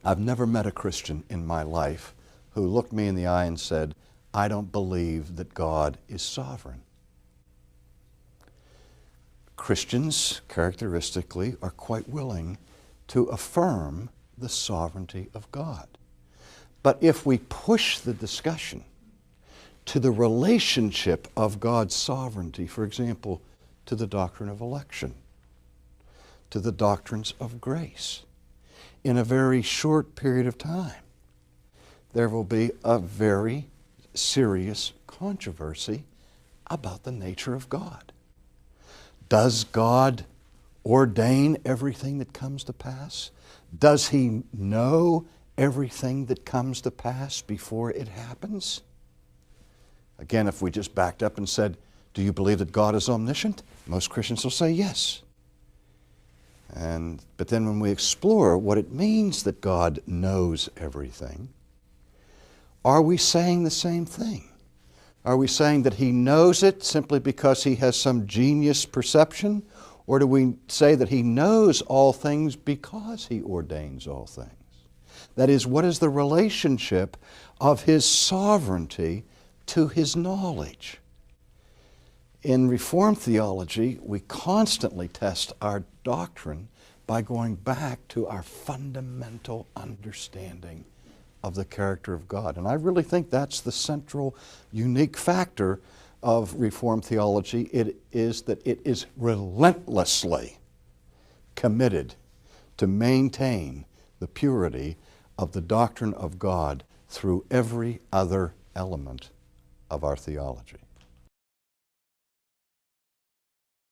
I've never met a Christian in my life who looked me in the eye and said, I don't believe that God is sovereign. Christians, characteristically, are quite willing to affirm the sovereignty of God. But if we push the discussion to the relationship of God's sovereignty, for example, to the doctrine of election, to the doctrines of grace, in a very short period of time, there will be a very serious controversy about the nature of God. Does God ordain everything that comes to pass? Does He know everything that comes to pass before it happens? Again, if we just backed up and said, do you believe that God is omniscient? Most Christians will say yes. But then when we explore what it means that God knows everything, are we saying the same thing? Are we saying that He knows it simply because He has some genius perception? Or do we say that He knows all things because He ordains all things? That is, what is the relationship of His sovereignty to His knowledge? In Reformed theology, we constantly test our doctrine by going back to our fundamental understanding of the character of God. And I really think that's the central, unique factor of Reformed theology. It is that it is relentlessly committed to maintain the purity of the doctrine of God through every other element of our theology.